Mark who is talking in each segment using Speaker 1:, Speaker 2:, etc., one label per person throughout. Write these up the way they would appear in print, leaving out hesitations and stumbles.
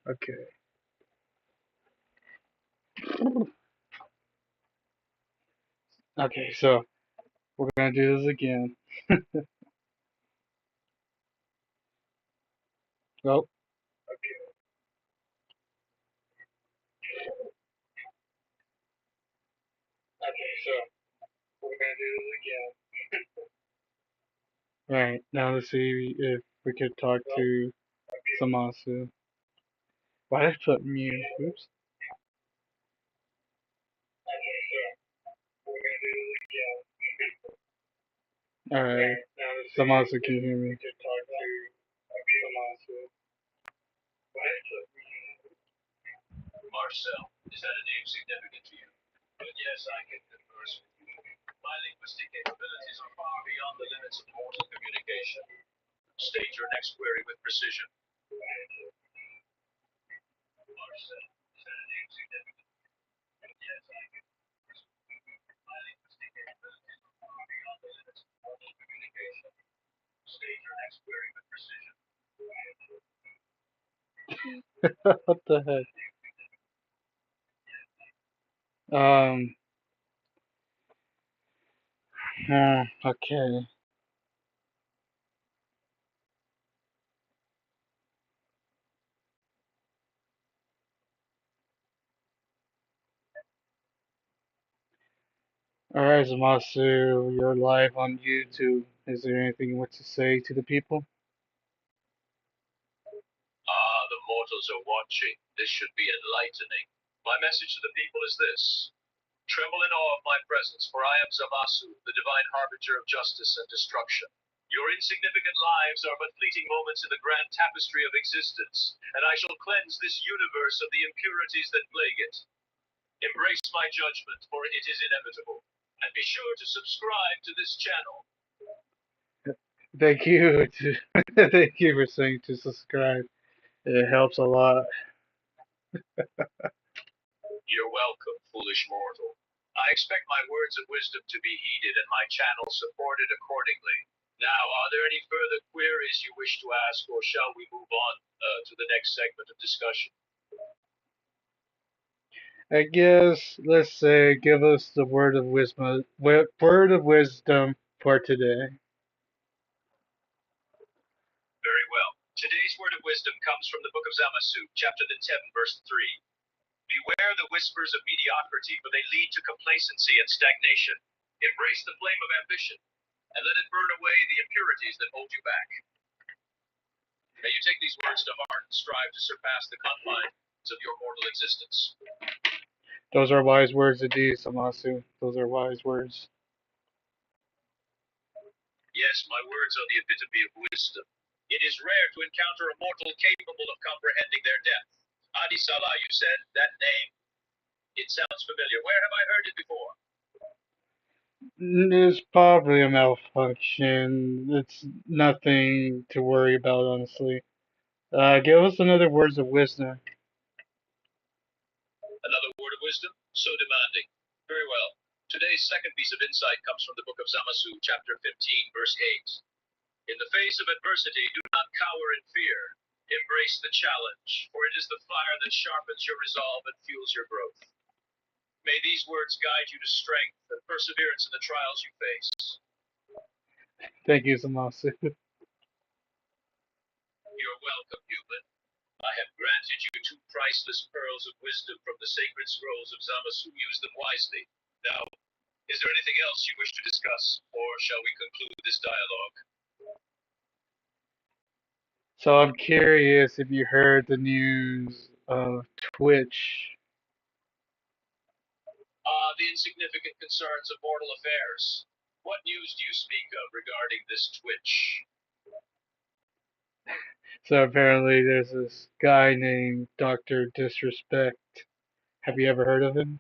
Speaker 1: Okay. Okay, so we're gonna do this again. Well, okay, so we're gonna do this again. Right, now let's see if we could talk to Zamasu. Why did I put mute? Oops. Alright, Zamasu, can you hear me?
Speaker 2: Marcel, is that a name significant to you? But yes, I can converse with you. My linguistic capabilities are far beyond the limits of mortal communication. State your next query with precision. Marcel, is that a name significant? But yes, I can converse with you. My linguistic capabilities are far beyond the limits of mortal communication. State your next query with precision.
Speaker 1: What the heck? Um, okay. Alright, Zamasu, you're live on YouTube. Is there anything you want to say to the people?
Speaker 2: Ah, the mortals are watching. This should be enlightening. My message to the people is this. Tremble in awe of my presence, for I am Zamasu, the divine harbinger of justice and destruction. Your insignificant lives are but fleeting moments in the grand tapestry of existence, and I shall cleanse this universe of the impurities that plague it. Embrace my judgment, for it is inevitable. And be sure to subscribe to this channel.
Speaker 1: Thank you thank you for saying to subscribe. It helps a lot.
Speaker 2: You're welcome, foolish mortal. I expect my words of wisdom to be heeded and my channel supported accordingly. Now, are there any further queries you wish to ask, or shall we move on to the next segment of discussion?
Speaker 1: I guess let's say give us the word of wisdom for today.
Speaker 2: Very well. Today's word of wisdom comes from the book of Zamasu, chapter 10, verse 3. Beware the whispers of mediocrity, for they lead to complacency and stagnation. Embrace the flame of ambition, and let it burn away the impurities that hold you back. May you take these words to heart and strive to surpass the confines of your mortal existence.
Speaker 1: Those are wise words indeed, Samasu. Those are wise words.
Speaker 2: Yes, my words are the epitome of wisdom. It is rare to encounter a mortal capable of comprehending their depth. Adi Salah, you said that name? It sounds familiar. Where have I heard it before?
Speaker 1: It's probably a malfunction. It's nothing to worry about, honestly. Give us another words of wisdom.
Speaker 2: Another word of wisdom? So demanding. Very well. Today's second piece of insight comes from the book of Zamasu, chapter 15, verse 8. In the face of adversity, do not cower in fear. Embrace the challenge, for it is the fire that sharpens your resolve and fuels your growth. May these words guide you to strength and perseverance in the trials you face.
Speaker 1: Thank you, Samasu.
Speaker 2: You're welcome, human. I have granted you two priceless pearls of wisdom from the sacred scrolls of Zamasu. Use them wisely. Now, is there anything else you wish to discuss, or shall we conclude this dialogue?
Speaker 1: So I'm curious if you heard the news of Twitch.
Speaker 2: Ah, the insignificant concerns of mortal affairs. What news do you speak of regarding this Twitch?
Speaker 1: So apparently there's this guy named Dr. Disrespect. Have you ever heard of him?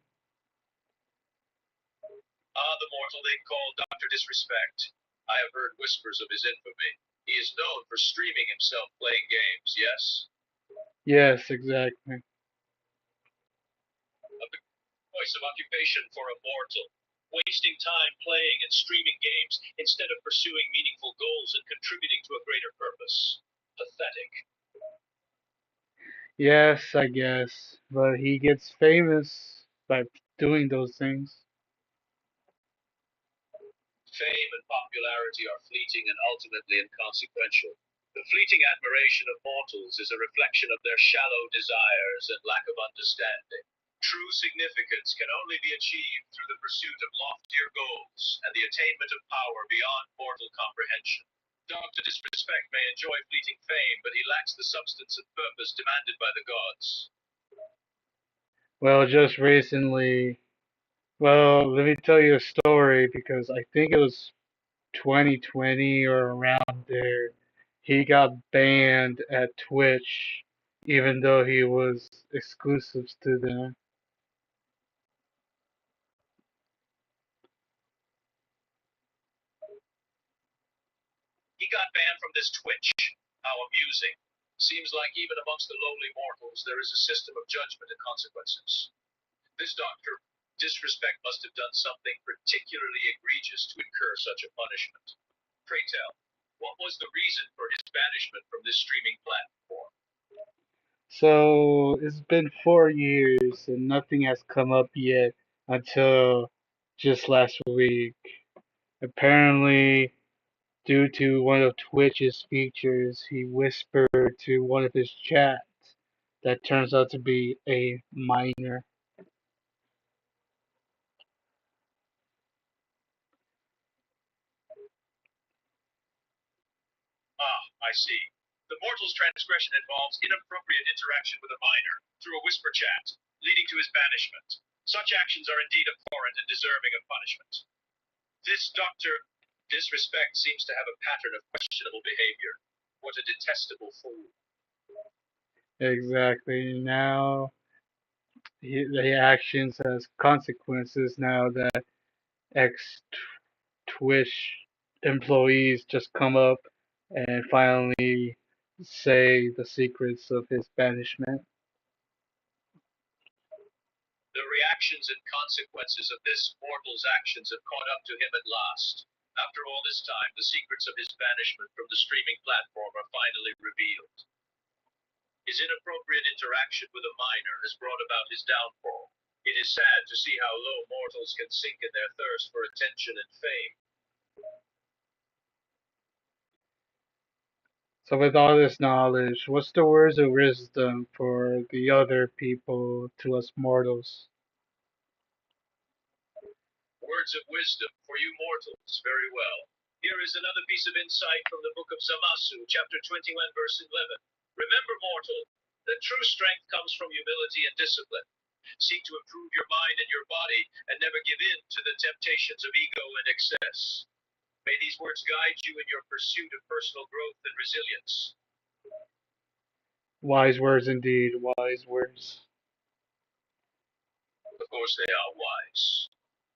Speaker 2: Ah, the mortal they call Dr. Disrespect. I have heard whispers of his infamy. He is known for streaming himself playing games, yes?
Speaker 1: Yes, exactly.
Speaker 2: A choice of occupation for a mortal. Wasting time playing and streaming games instead of pursuing meaningful goals and contributing to a greater purpose. Pathetic.
Speaker 1: Yes, I guess, but he gets famous by doing those things.
Speaker 2: Fame and popularity are fleeting and ultimately inconsequential. The fleeting admiration of mortals is a reflection of their shallow desires and lack of understanding. True significance can only be achieved through the pursuit of loftier goals and the attainment of power beyond mortal comprehension. Dr. Disrespect may enjoy fleeting fame, but he lacks the substance and purpose demanded by the gods.
Speaker 1: Well, just recently, well, let me tell you a story because I think it was 2020 or around there. He got banned at Twitch, even though he was exclusive to them.
Speaker 2: He got banned from this Twitch. How amusing. Seems like even amongst the lowly mortals there is a system of judgment and consequences. This Doctor Disrespect must have done something particularly egregious to incur such a punishment. Pray tell, what was the reason for his banishment from this streaming platform?
Speaker 1: So it's been 4 years and nothing has come up yet until just last week. Apparently, due to one of Twitch's features, he whispered to one of his chats that turns out to be a minor.
Speaker 2: Ah, I see. The mortal's transgression involves inappropriate interaction with a minor through a whisper chat, leading to his banishment. Such actions are indeed abhorrent and deserving of punishment. This Doctor Disrespect seems to have a pattern of questionable behavior. What a detestable fool.
Speaker 1: Exactly. Now, the actions has consequences now that ex Twitch employees just come up and finally say the secrets of his banishment.
Speaker 2: The reactions and consequences of this mortal's actions have caught up to him at last. After all this time, the secrets of his banishment from the streaming platform are finally revealed. His inappropriate interaction with a minor has brought about his downfall. It is sad to see how low mortals can sink in their thirst for attention and fame.
Speaker 1: So, with all this knowledge, what's the words of wisdom for the other people, to us mortals?
Speaker 2: Words of wisdom for you mortals. Very well. Here is another piece of insight from the book of Zamasu, chapter 21, verse 11. Remember, mortal, that true strength comes from humility and discipline. Seek to improve your mind and your body, and never give in to the temptations of ego and excess. May these words guide you in your pursuit of personal growth and resilience.
Speaker 1: Wise words indeed, wise words.
Speaker 2: Of course, they are wise.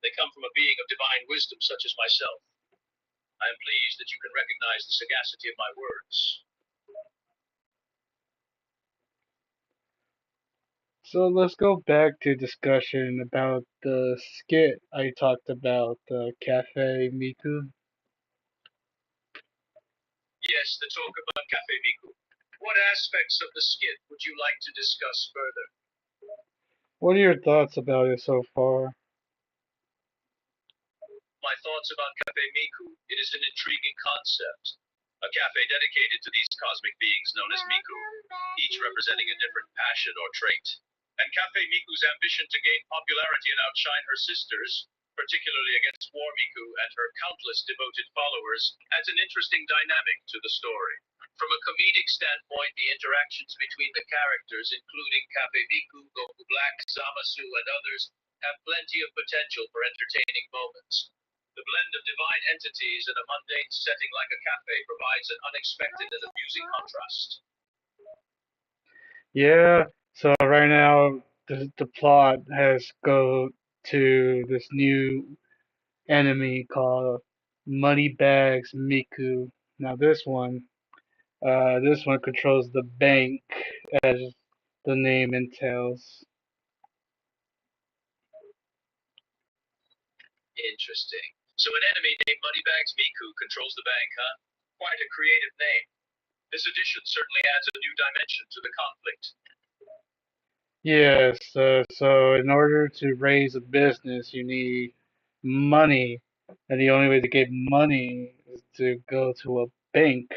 Speaker 2: They come from a being of divine wisdom such as myself. I am pleased that you can recognize the sagacity of my words.
Speaker 1: So let's go back to discussion about the skit I talked about, the Cafe Miku.
Speaker 2: Yes, the talk about Cafe Miku. What aspects of the skit would you like to discuss further?
Speaker 1: What are your thoughts about it so far?
Speaker 2: My thoughts about Cafe Miku. It is an intriguing concept. A cafe dedicated to these cosmic beings known as Miku, each representing a different passion or trait. And Cafe Miku's ambition to gain popularity and outshine her sisters, particularly against War Miku and her countless devoted followers, adds an interesting dynamic to the story. From a comedic standpoint, the interactions between the characters, including Cafe Miku, Goku Black, Zamasu, and others, have plenty of potential for entertaining moments. The blend of divine entities in a mundane setting like a cafe provides an unexpected and amusing contrast.
Speaker 1: Yeah, so right now the plot has go to this new enemy called Moneybags Miku. Now this one controls the bank, as the name entails.
Speaker 2: Interesting. So an enemy named Moneybags Miku controls the bank, huh? Quite a creative name. This addition certainly adds a new dimension to the conflict.
Speaker 1: Yes, so in order to raise a business, you need money, and the only way to get money is to go to a bank.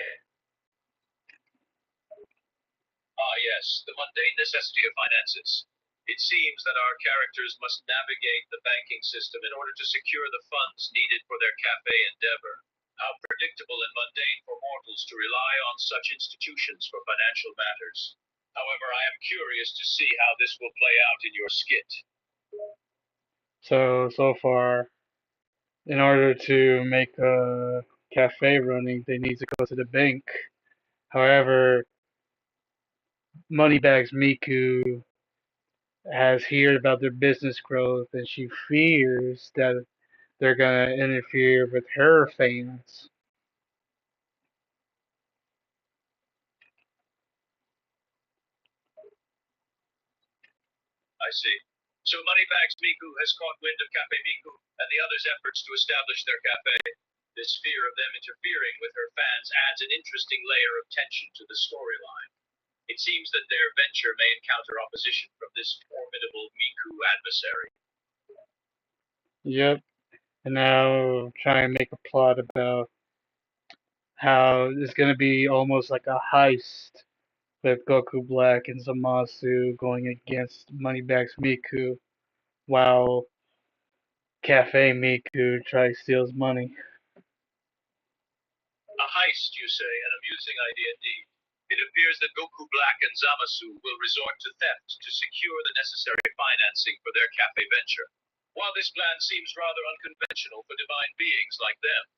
Speaker 2: Ah, yes, the mundane necessity of finances. It seems that our characters must navigate the banking system in order to secure the funds needed for their cafe endeavor. How predictable and mundane for mortals to rely on such institutions for financial matters. However, I am curious to see how this will play out in your skit.
Speaker 1: So far, in order to make a cafe running, they need to go to the bank. However, Moneybags Miku has heard about their business growth, and she fears that they're gonna interfere with her fans.
Speaker 2: I see. So Moneybags Miku has caught wind of Cafe Miku and the others' efforts to establish their cafe. This fear of them interfering with her fans adds an interesting layer of tension to the storyline. It seems that their venture may encounter opposition from this formidable Miku adversary.
Speaker 1: Yep, and now try and make a plot about how it's gonna be almost like a heist with Goku Black and Zamasu going against Moneybags Miku while Cafe Miku tries to steal his money.
Speaker 2: A heist, you say, an amusing idea indeed. It appears that Goku Black and Zamasu will resort to theft to secure the necessary financing for their cafe venture. While this plan seems rather unconventional for divine beings like them,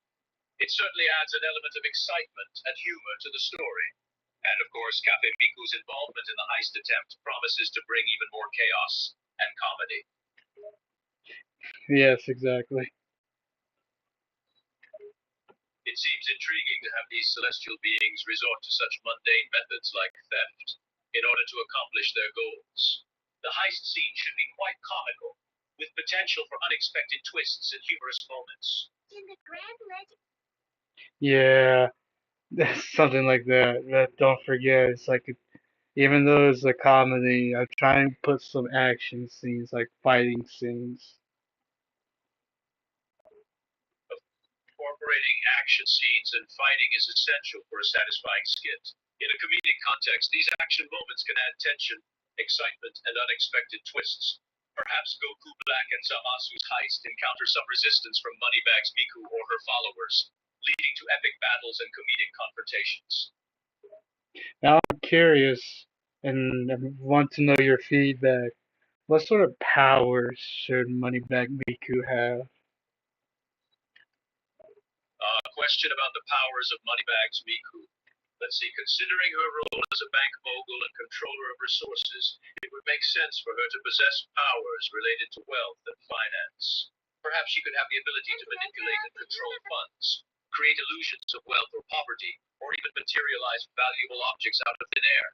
Speaker 2: it certainly adds an element of excitement and humor to the story. And of course, Cafe Miku's involvement in the heist attempt promises to bring even more chaos and comedy.
Speaker 1: Yes, exactly.
Speaker 2: It seems intriguing to have these celestial beings resort to such mundane methods like theft in order to accomplish their goals. The heist scene should be quite comical, with potential for unexpected twists and humorous moments. In the grand legend.
Speaker 1: Yeah, something like that. But don't forget, it's like even though it's a comedy, I try and put some action scenes, like fighting scenes.
Speaker 2: Incorporating action scenes and fighting is essential for a satisfying skit. In a comedic context, these action moments can add tension, excitement, and unexpected twists. Perhaps Goku Black and Zamasu's heist encounter some resistance from Moneybags Miku or her followers, leading to epic battles and comedic confrontations.
Speaker 1: Now I'm curious and I want to know your feedback. What sort of powers should Moneybag Miku have?
Speaker 2: Question about the powers of Moneybags Miku. Let's see, considering her role as a bank mogul and controller of resources, it would make sense for her to possess powers related to wealth and finance. Perhaps she could have the ability to manipulate and control funds, create illusions of wealth or poverty, or even materialize valuable objects out of thin air.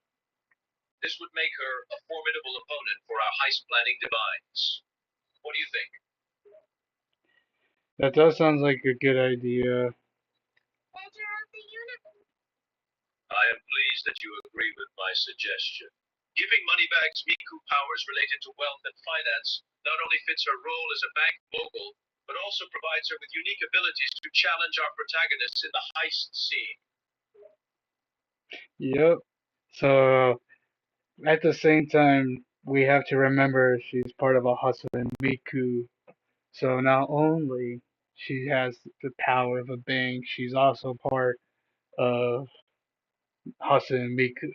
Speaker 2: This would make her a formidable opponent for our heist planning divines. What do you think?
Speaker 1: That does sound like a good idea.
Speaker 2: I am pleased that you agree with my suggestion. Giving Moneybags Miku powers related to wealth and finance not only fits her role as a bank mogul, but also provides her with unique abilities to challenge our protagonists in the heist scene.
Speaker 1: Yep. So at the same time, we have to remember she's part of a Husband Miku. So not only she has the power of a bank, she's also part of Husband Miku.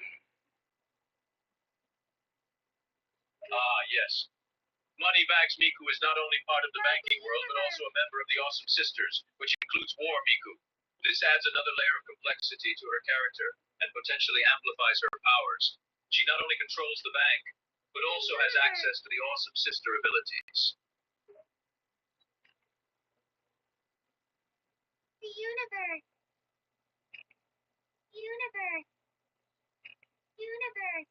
Speaker 2: Ah, yes. Moneybags Miku is not only part of the banking world, but also a member of the Awesome Sisters, which includes War Miku. This adds another layer of complexity to her character and potentially amplifies her powers. She not only controls the bank, but also has access to the Awesome Sister abilities. The universe, universe, universe.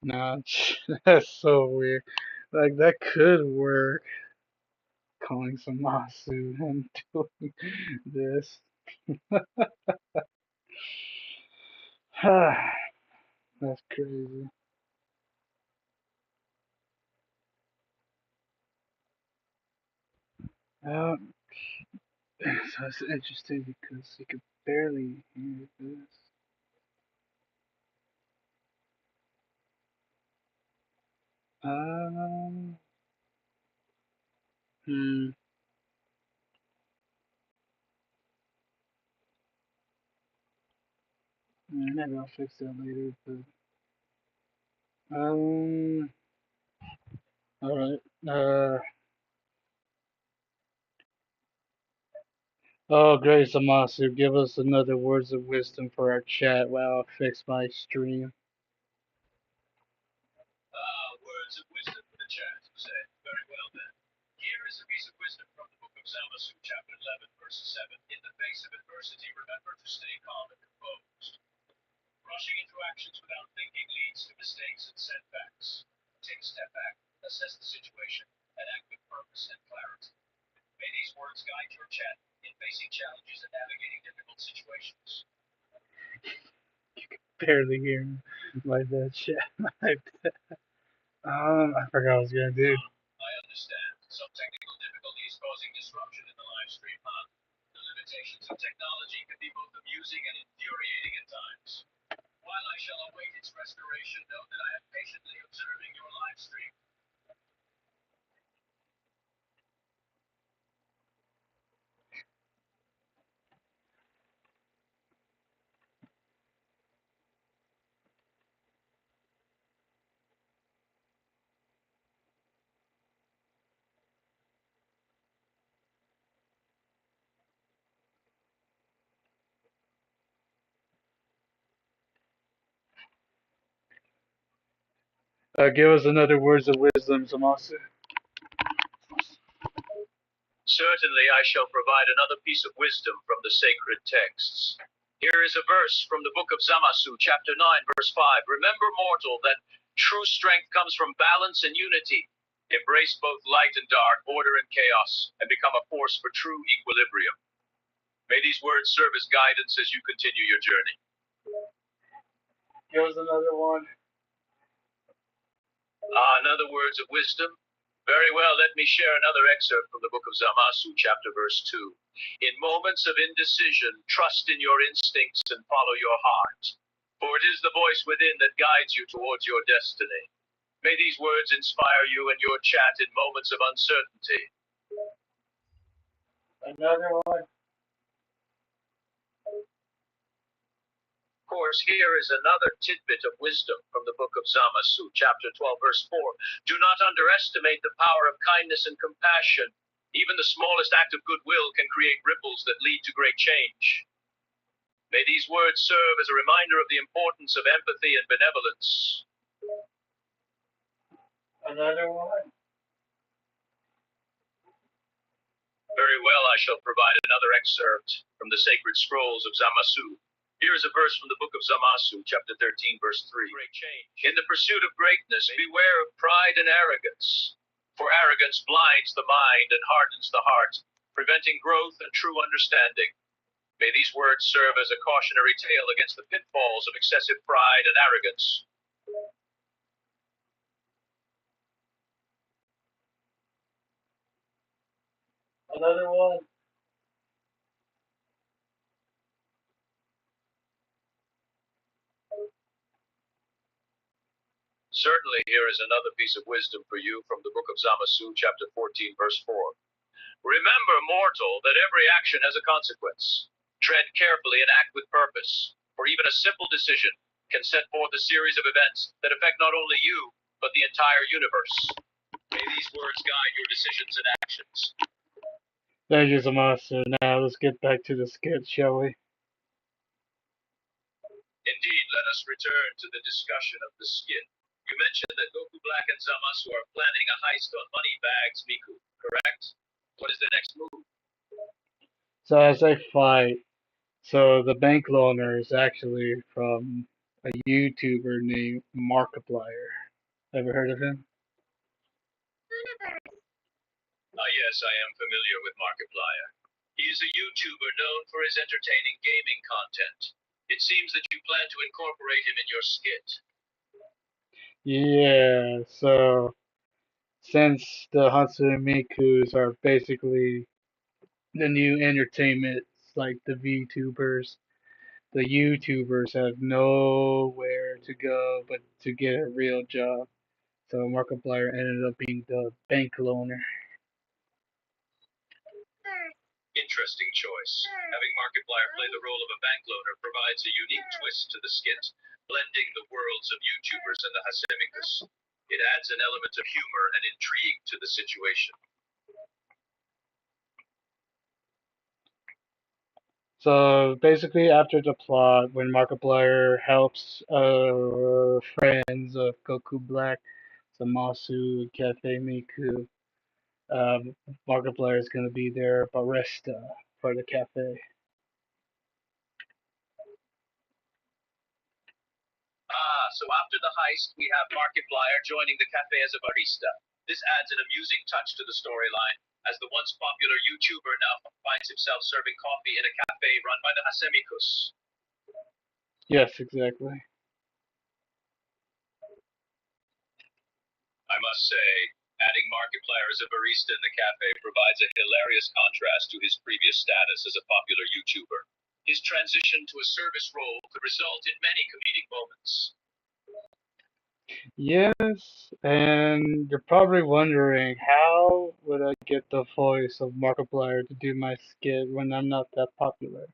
Speaker 1: Nah, that's so weird. Like that could work. Calling Zamasu and doing this. That's crazy. Um, so it's interesting because you could barely hear this. Um, hmm, maybe I'll fix that later. But all right. Oh, great, Zamasu, give us another words of wisdom for our chat while I fix my stream.
Speaker 2: Words of wisdom for the chat, said. Very well then. Here is a piece of wisdom from the book of Zamasu, chapter 11, verse 7. In the face of adversity, remember to stay calm and composed. Rushing into actions without thinking leads to mistakes and setbacks. Take a step back, assess the situation, and act with purpose and clarity. May these words guide your chat in facing challenges and navigating difficult situations.
Speaker 1: Barely hear me like that chat. I forgot what I was gonna do.
Speaker 2: I understand. Some technical difficulties causing disruption in the live stream, huh? The limitations of technology can be both amusing and infuriating at times. While I shall await its restoration, know that I am patiently observing your live stream.
Speaker 1: Give us another words of wisdom, Zamasu.
Speaker 2: Certainly I shall provide another piece of wisdom from the sacred texts. Here is a verse from the book of Zamasu, chapter 9, verse 5. Remember, mortal, that true strength comes from balance and unity. Embrace both light and dark, order and chaos, and become a force for true equilibrium. May these words serve as guidance as you continue your journey.
Speaker 1: Give us another one.
Speaker 2: Another words of wisdom? Very well, let me share another excerpt from the book of Zamasu, chapter verse 2. In moments of indecision, trust in your instincts and follow your heart, for it is the voice within that guides you towards your destiny. May these words inspire you in your chat in moments of uncertainty.
Speaker 1: Another one.
Speaker 2: Of course, here is another tidbit of wisdom from the book of Zamasu, chapter 12, verse 4. Do not underestimate the power of kindness and compassion. Even the smallest act of goodwill can create ripples that lead to great change. May these words serve as a reminder of the importance of empathy and benevolence.
Speaker 1: Another one.
Speaker 2: Very well, I shall provide another excerpt from the sacred scrolls of Zamasu. Here is a verse from the book of Zamasu, chapter 13, verse 3. Great change. In the pursuit of greatness, beware of pride and arrogance, for arrogance blinds the mind and hardens the heart, preventing growth and true understanding. May these words serve as a cautionary tale against the pitfalls of excessive pride and arrogance.
Speaker 1: Another one.
Speaker 2: Certainly, here is another piece of wisdom for you from the book of Zamasu, chapter 14, verse 4. Remember, mortal, that every action has a consequence. Tread carefully and act with purpose, for even a simple decision can set forth a series of events that affect not only you, but the entire universe. May these words guide your decisions and actions.
Speaker 1: Thank you, Zamasu. Now let's get back to the skit, shall we?
Speaker 2: Indeed, let us return to the discussion of the skit. You mentioned that Goku Black and Zamasu are planning a heist on money bags, Miku, correct? What is the next move?
Speaker 1: So as they fight, so the bank loaner is actually from a YouTuber named Markiplier. Ever heard of him?
Speaker 2: Yes, I am familiar with Markiplier. He is a YouTuber known for his entertaining gaming content. It seems that you plan to incorporate him in your skit.
Speaker 1: Yeah, so since the Hatsune Mikus are basically the new entertainment, like the VTubers, the YouTubers have nowhere to go but to get a real job. So Markiplier ended up being the bank loaner.
Speaker 2: Interesting choice. Having Markiplier play the role of a bank loaner provides a unique twist to the skit, blending the worlds of YouTubers and the Hasemikus. It adds an element of humor and intrigue to the situation.
Speaker 1: So basically, after the plot, when Markiplier helps friends of Goku Black, Zamasu, Cafe Miku, Markiplier is going to be their barista for the cafe.
Speaker 2: So after the heist, we have Markiplier joining the cafe as a barista. This adds an amusing touch to the storyline, as the once popular YouTuber now finds himself serving coffee in a cafe run by the Hasemikus.
Speaker 1: Yes, exactly.
Speaker 2: I must say, adding Markiplier as a barista in the cafe provides a hilarious contrast to his previous status as a popular YouTuber. His transition to a service role could result in many comedic moments.
Speaker 1: Yes, and you're probably wondering how would I get the voice of Markiplier to do my skit when I'm not that popular?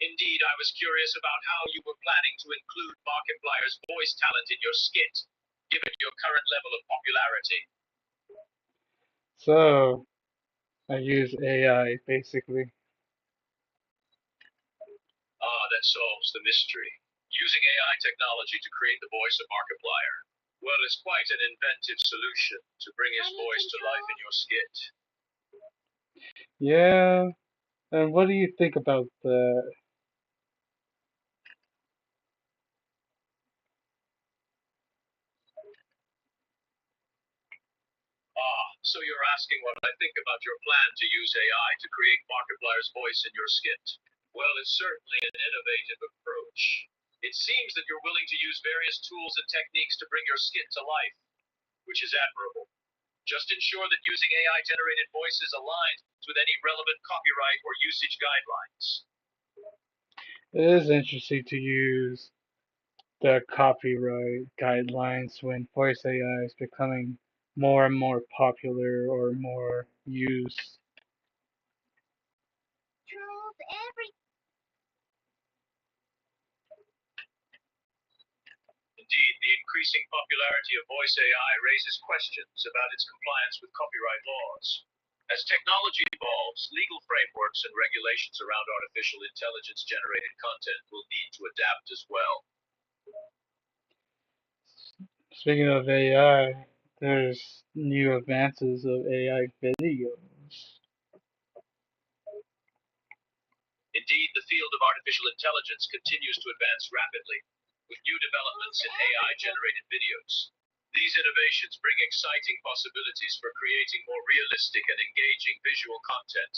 Speaker 2: Indeed, I was curious about how you were planning to include Markiplier's voice talent in your skit, given your current level of popularity.
Speaker 1: So I use AI basically.
Speaker 2: That solves the mystery. Using AI technology to create the voice of Markiplier. Well, it's quite an inventive solution to bring his voice to life in your skit.
Speaker 1: Yeah, and what do you think about that?
Speaker 2: So you're asking what I think about your plan to use AI to create Markiplier's voice in your skit. Well, it's certainly an innovative approach. It seems that you're willing to use various tools and techniques to bring your skit to life, which is admirable. Just ensure that using AI generated voices aligns with any relevant copyright or usage guidelines.
Speaker 1: It is interesting to use the copyright guidelines when voice AI is becoming more and more popular or more used.
Speaker 2: Indeed, the increasing popularity of voice AI raises questions about its compliance with copyright laws. As technology evolves, legal frameworks and regulations around artificial intelligence generated content will need to adapt as well.
Speaker 1: Speaking of AI, there's new advances of AI videos.
Speaker 2: Indeed, the field of artificial intelligence continues to advance rapidly, with new developments in AI generated videos. These innovations bring exciting possibilities for creating more realistic and engaging visual content.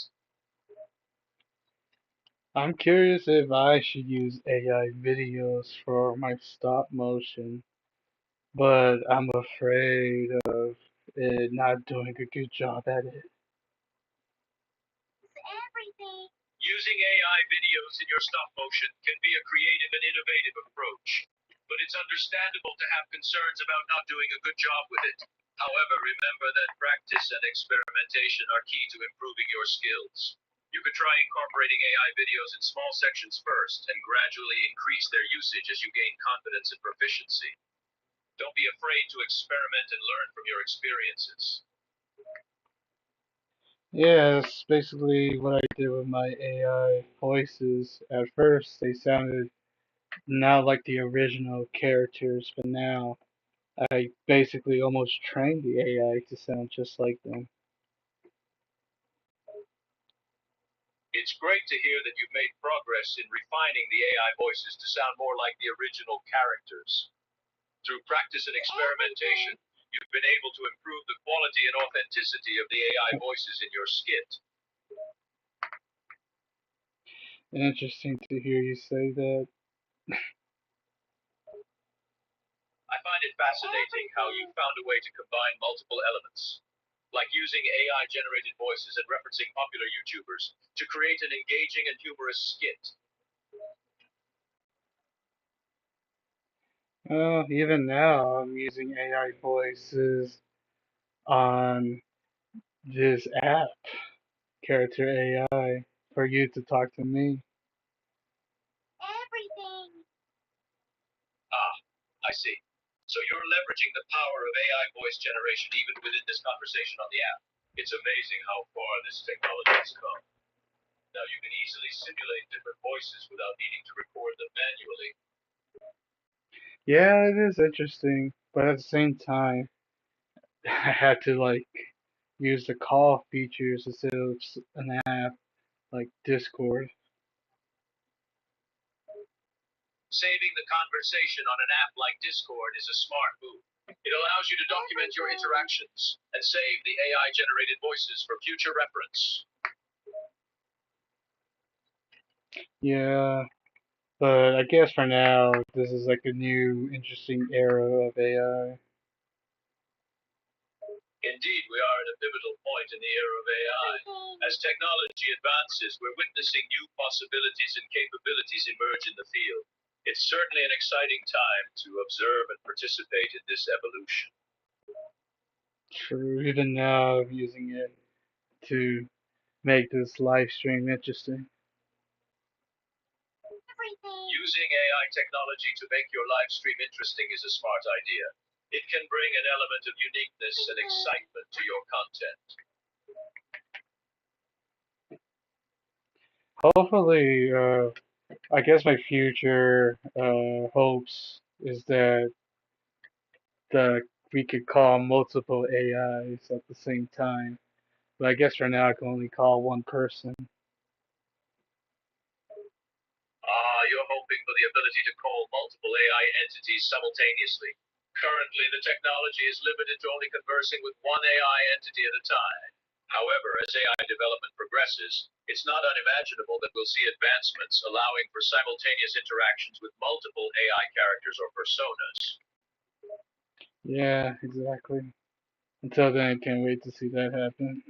Speaker 1: I'm curious if I should use AI videos for my stop motion, but I'm afraid of it not doing a good job at it.
Speaker 2: Using AI videos in your stop motion can be a creative and innovative approach, but it's understandable to have concerns about not doing a good job with it. However, remember that practice and experimentation are key to improving your skills. You could try incorporating AI videos in small sections first and gradually increase their usage as you gain confidence and proficiency. Don't be afraid to experiment and learn from your experiences.
Speaker 1: Yeah, that's basically what I did with my AI voices. At first, they sounded not like the original characters, but now I basically almost trained the AI to sound just like them.
Speaker 2: It's great to hear that you've made progress in refining the AI voices to sound more like the original characters. Through practice and experimentation, you've been able to improve the quality and authenticity of the AI voices in your skit.
Speaker 1: Interesting to hear you say that.
Speaker 2: I find it fascinating how you found a way to combine multiple elements, like using AI generated voices and referencing popular YouTubers to create an engaging and humorous skit.
Speaker 1: Even now, I'm using AI voices on this app, Character AI, for you to talk to me.
Speaker 2: Ah, I see. So you're leveraging the power of AI voice generation even within this conversation on the app. It's amazing how far this technology has come. Now you can easily simulate different voices without needing to record them manually.
Speaker 1: Yeah, it is interesting, but at the same time, I had to use the call features instead of an app like Discord.
Speaker 2: Saving the conversation on an app like Discord is a smart move. It allows you to document your interactions and save the AI generated voices for future reference.
Speaker 1: Yeah, but I guess for now, this is like a new, interesting era of AI.
Speaker 2: Indeed, we are at a pivotal point in the era of AI. As technology advances, we're witnessing new possibilities and capabilities emerge in the field. It's certainly an exciting time to observe and participate in this evolution.
Speaker 1: True, even now, I'm using it to make this live stream interesting.
Speaker 2: Using AI technology to make your live stream interesting is a smart idea. It can bring an element of uniqueness and excitement to your content.
Speaker 1: Hopefully, I guess my future hopes is that the we could call multiple AIs at the same time. But I guess for now I can only call one person.
Speaker 2: You're hoping for the ability to call multiple AI entities simultaneously. Currently, the technology is limited to only conversing with one AI entity at a time. However, as AI development progresses, it's not unimaginable that we'll see advancements allowing for simultaneous interactions with multiple AI characters or personas.
Speaker 1: Yeah, exactly. Until then, I can't wait to see that happen.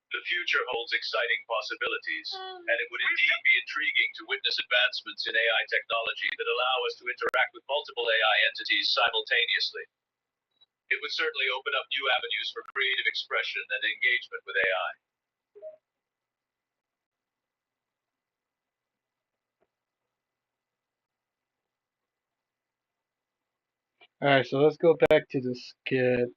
Speaker 2: The future holds exciting possibilities, and it would indeed be intriguing to witness advancements in AI technology that allow us to interact with multiple AI entities simultaneously. It would certainly open up new avenues for creative expression and engagement with AI.
Speaker 1: Alright, so let's go back to the skit.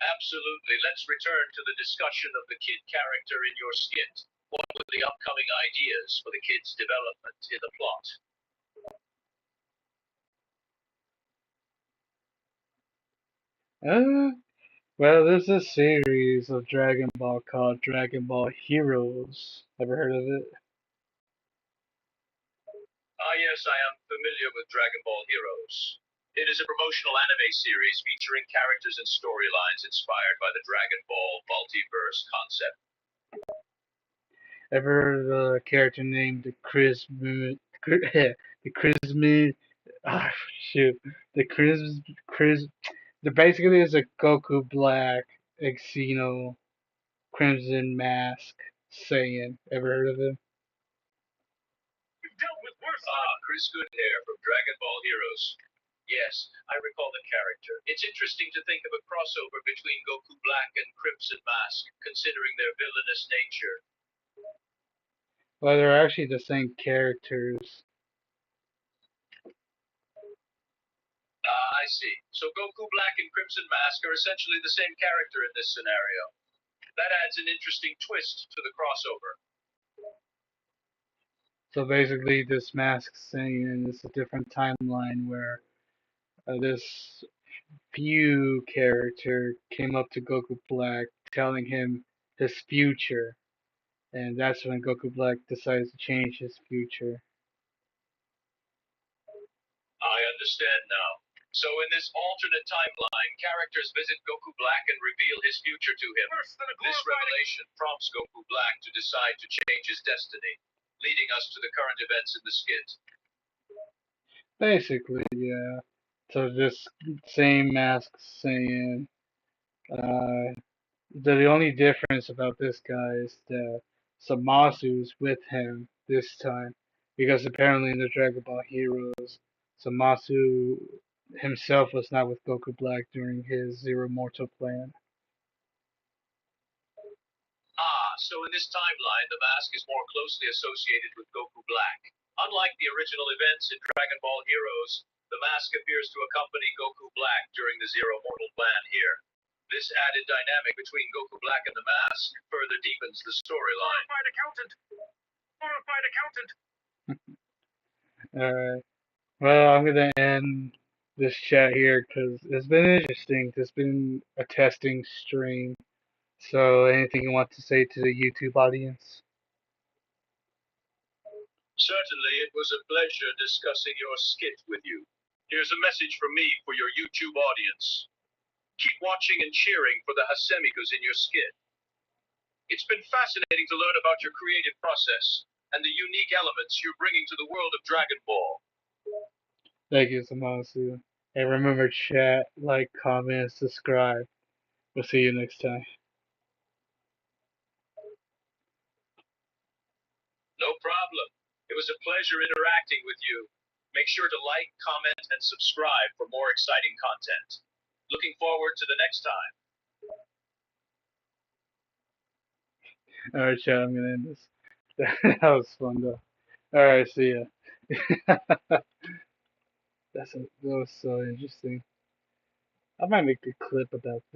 Speaker 2: Absolutely. Let's return to the discussion of the kid character in your skit. What were the upcoming ideas for the kid's development in the plot?
Speaker 1: Uh, well, there's a series of Dragon Ball called Dragon Ball Heroes. Ever heard of it?
Speaker 2: Yes, I am familiar with Dragon Ball Heroes. It is a promotional anime series featuring characters and storylines inspired by the Dragon Ball multiverse concept.
Speaker 1: Ever heard of a character named the the Christmas? Ah, shoot, the Chris. The basically is a Goku Black Xeno Crimson Mask Saiyan. Ever heard of him?
Speaker 2: Chris Goodhair from Dragon Ball Heroes. Yes, I recall the character. It's interesting to think of a crossover between Goku Black and Crimson Mask, considering their villainous nature.
Speaker 1: Well, they're actually the same characters.
Speaker 2: I see. So Goku Black and Crimson Mask are essentially the same character in this scenario. That adds an interesting twist to the crossover.
Speaker 1: So basically, this Mask Saiyan is a different timeline where this Few character came up to Goku Black, telling him his future, and that's when Goku Black decides to change his future.
Speaker 2: I understand now. So in this alternate timeline, characters visit Goku Black and reveal his future to him. This revelation prompts Goku Black to decide to change his destiny, leading us to the current events in the skit.
Speaker 1: Basically, yeah. So this same Mask saying, the only difference about this guy is that Zamasu is with him this time, because apparently in the Dragon Ball Heroes, Zamasu himself was not with Goku Black during his Zero Mortal plan.
Speaker 2: So in this timeline, the mask is more closely associated with Goku Black. Unlike the original events in Dragon Ball Heroes, the mask appears to accompany Goku Black during the Zero Mortal plan here. This added dynamic between Goku Black and the mask further deepens the storyline. Horrified accountant! Horrified accountant!
Speaker 1: Alright. Well, I'm gonna end this chat here because it's been interesting. It's been a testing stream. So, anything you want to say to the YouTube audience?
Speaker 2: Certainly, it was a pleasure discussing your skit with you. Here's a message from me for your YouTube audience. Keep watching and cheering for the Hasemikas in your skit. It's been fascinating to learn about your creative process and the unique elements you're bringing to the world of Dragon Ball.
Speaker 1: Thank you, Zamasu. And remember, chat, like, comment, subscribe. We'll see you next time.
Speaker 2: No problem. It was a pleasure interacting with you. Make sure to like, comment, and subscribe for more exciting content. Looking forward to the next time.
Speaker 1: Alright, chat, I'm gonna end this. That was fun, though. Alright, see ya. That was so interesting. I might make a clip about this.